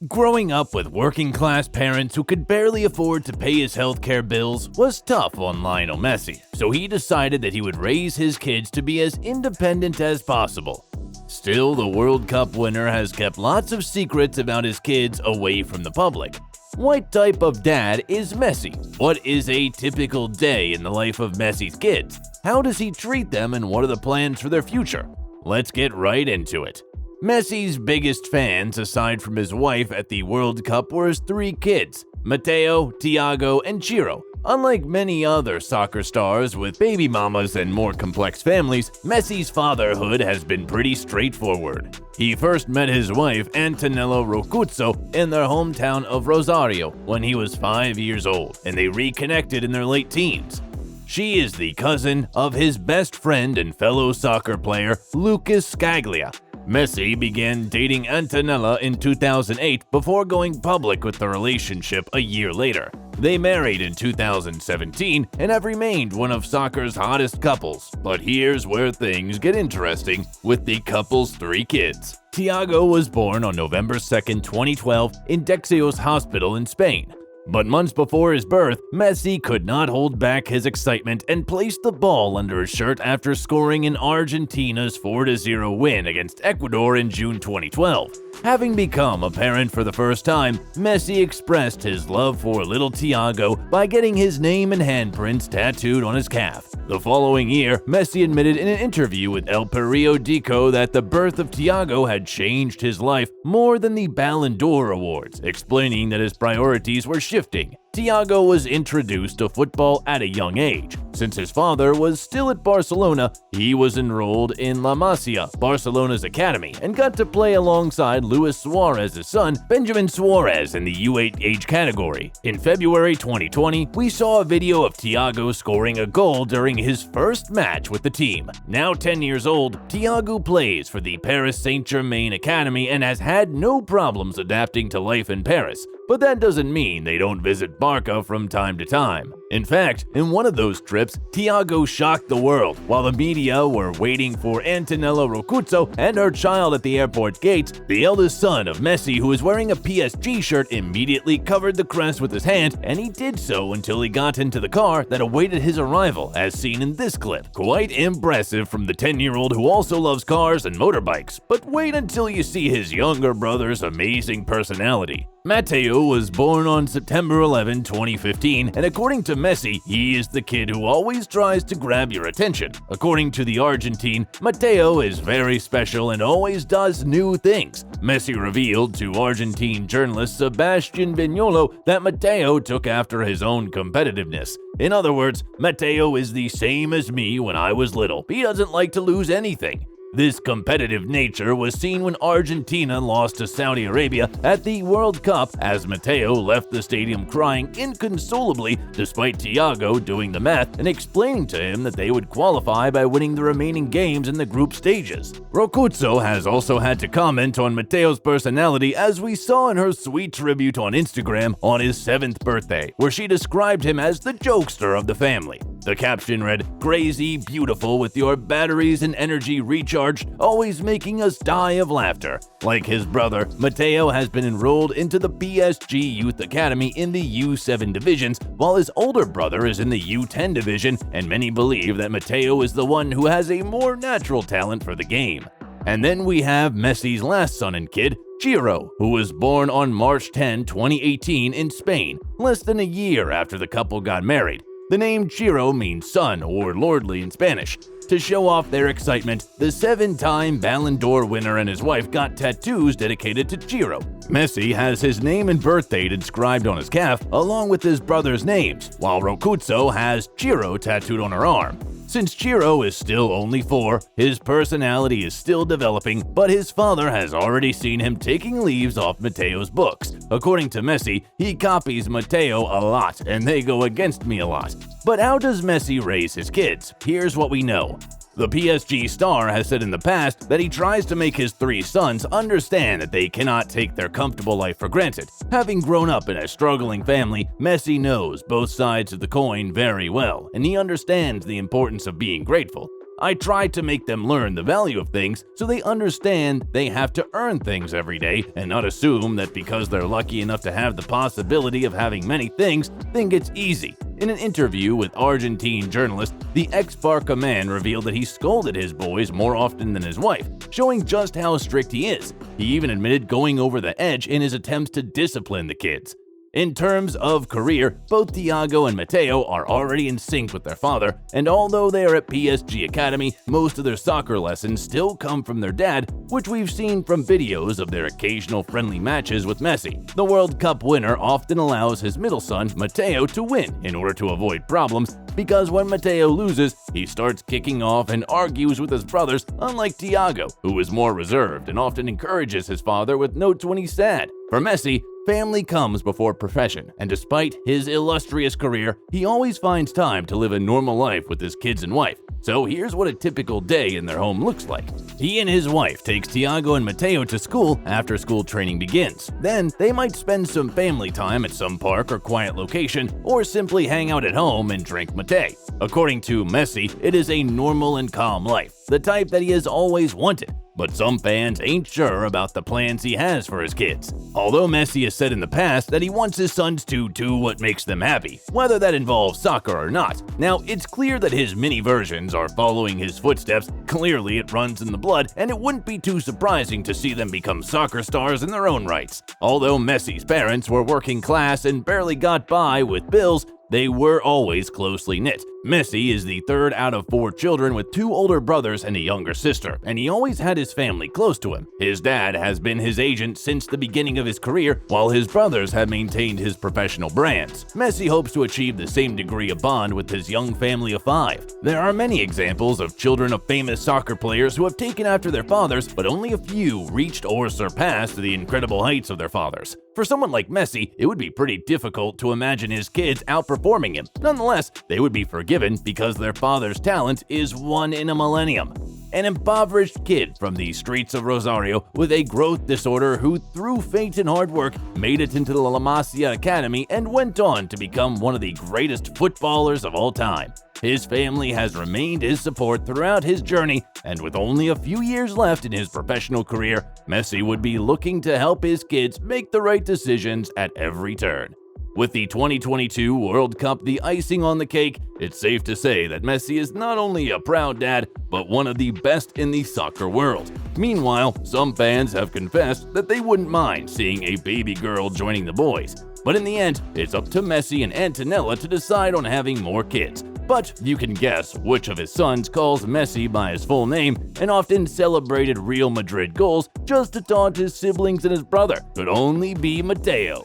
Growing up with working-class parents who could barely afford to pay his healthcare bills was tough on Lionel Messi, so he decided that he would raise his kids to be as independent as possible. Still, the World Cup winner has kept lots of secrets about his kids away from the public. What type of dad is Messi? What is a typical day in the life of Messi's kids? How does he treat them, and what are the plans for their future? Let's get right into it. Messi's biggest fans, aside from his wife at the World Cup, were his three kids, Matteo, Thiago, and Ciro. Unlike many other soccer stars with baby mamas and more complex families, Messi's fatherhood has been pretty straightforward. He first met his wife, Antonella, in their hometown of Rosario when he was 5 years old, and they reconnected in their late teens. She is the cousin of his best friend and fellow soccer player, Lucas Scaglia. Messi began dating Antonella in 2008 before going public with the relationship a year later. They married in 2017 and have remained one of soccer's hottest couples. But here's where things get interesting with the couple's three kids. Thiago was born on November 2, 2012 in Dexeos Hospital in Spain. But months before his birth, Messi could not hold back his excitement and placed the ball under his shirt after scoring in Argentina's 4-0 win against Ecuador in June 2012. Having become a parent for the first time, Messi expressed his love for little Thiago by getting his name and handprints tattooed on his calf. The following year, Messi admitted in an interview with El Periodico that the birth of Thiago had changed his life more than the Ballon d'Or awards, explaining that his priorities were shifting. Thiago was introduced to football at a young age. Since his father was still at Barcelona, he was enrolled in La Masia, Barcelona's academy, and got to play alongside Luis Suarez's son, Benjamin Suarez, in the U8 age category. In February 2020, we saw a video of Thiago scoring a goal during his first match with the team. Now 10 years old, Thiago plays for the Paris Saint-Germain academy and has had no problems adapting to life in Paris. But that doesn't mean they don't visit Barca from time to time. In fact, in one of those trips, Thiago shocked the world. While the media were waiting for Antonella and her child at the airport gates, the eldest son of Messi, who was wearing a PSG shirt, immediately covered the crest with his hand, and he did so until he got into the car that awaited his arrival, as seen in this clip. Quite impressive from the 10-year-old who also loves cars and motorbikes, but wait until you see his younger brother's amazing personality. Matteo was born on September 11, 2015, and according to Messi, he is the kid who always tries to grab your attention. According to the Argentine, Matteo is very special and always does new things. Messi revealed to Argentine journalist Sebastian Viñolo that Matteo took after his own competitiveness. In other words, Matteo is the same as me when I was little. He doesn't like to lose anything. This competitive nature was seen when Argentina lost to Saudi Arabia at the World Cup, as Matteo left the stadium crying inconsolably despite Thiago doing the math and explaining to him that they would qualify by winning the remaining games in the group stages. Rocuzzo has also had to comment on Matteo's personality, as we saw in her sweet tribute on Instagram on his 7th birthday, where she described him as the jokester of the family. The caption read, "Crazy, beautiful, with your batteries and energy recharged, always making us die of laughter." Like his brother, Matteo has been enrolled into the PSG Youth Academy in the U7 divisions, while his older brother is in the U10 division, and many believe that Matteo is the one who has a more natural talent for the game. And then we have Messi's last son and kid, Ciro, who was born on March 10, 2018 in Spain, less than a year after the couple got married. The name Ciro means son or lordly in Spanish. To show off their excitement, the 7-time Ballon d'Or winner and his wife got tattoos dedicated to Ciro. Messi has his name and birth date inscribed on his calf, along with his brother's names, while Rocuzzo has Ciro tattooed on her arm. Since Ciro is still only 4, his personality is still developing, but his father has already seen him taking leaves off Matteo's books. According to Messi, he copies Matteo a lot, and they go against me a lot. But how does Messi raise his kids? Here's what we know. The PSG star has said in the past that he tries to make his 3 sons understand that they cannot take their comfortable life for granted. Having grown up in a struggling family, Messi knows both sides of the coin very well, and he understands the importance of being grateful. I try to make them learn the value of things so they understand they have to earn things every day and not assume that because they're lucky enough to have the possibility of having many things, think it's easy. In an interview with Argentine journalist, the ex-Barca man revealed that he scolded his boys more often than his wife, showing just how strict he is. He even admitted going over the edge in his attempts to discipline the kids. In terms of career, both Thiago and Matteo are already in sync with their father, and although they are at PSG Academy, most of their soccer lessons still come from their dad, which we've seen from videos of their occasional friendly matches with Messi. The World Cup winner often allows his middle son, Matteo, to win in order to avoid problems, because when Matteo loses, he starts kicking off and argues with his brothers, unlike Thiago, who is more reserved and often encourages his father with notes when he's sad. For Messi, family comes before profession, and despite his illustrious career, he always finds time to live a normal life with his kids and wife. So here's what a typical day in their home looks like. He and his wife takes Thiago and Matteo to school after school training begins. Then they might spend some family time at some park or quiet location, or simply hang out at home and drink matteo. According to Messi, it is a normal and calm life, the type that he has always wanted. But some fans ain't sure about the plans he has for his kids. Although Messi has said in the past that he wants his sons to do what makes them happy, whether that involves soccer or not. Now, it's clear that his mini versions are following his footsteps. Clearly, it runs in the blood, and it wouldn't be too surprising to see them become soccer stars in their own rights. Although Messi's parents were working class and barely got by with bills, they were always closely knit. Messi is the third out of 4 children with 2 older brothers and a younger sister, and he always had his family close to him. His dad has been his agent since the beginning of his career, while his brothers have maintained his professional brands. Messi hopes to achieve the same degree of bond with his young family of 5. There are many examples of children of famous soccer players who have taken after their fathers, but only a few reached or surpassed the incredible heights of their fathers. For someone like Messi, it would be pretty difficult to imagine his kids outperforming him. Nonetheless, they would be forgiven because their father's talent is one in a millennium. An impoverished kid from the streets of Rosario with a growth disorder who, through fate and hard work, made it into the La Masia Academy and went on to become one of the greatest footballers of all time. His family has remained his support throughout his journey, and with only a few years left in his professional career, Messi would be looking to help his kids make the right decisions at every turn. With the 2022 World Cup the icing on the cake, it's safe to say that Messi is not only a proud dad, but one of the best in the soccer world. Meanwhile, some fans have confessed that they wouldn't mind seeing a baby girl joining the boys. But in the end, it's up to Messi and Antonella to decide on having more kids. But you can guess which of his sons calls Messi by his full name and often celebrated Real Madrid goals just to taunt his siblings and his brother. Could only be Matteo.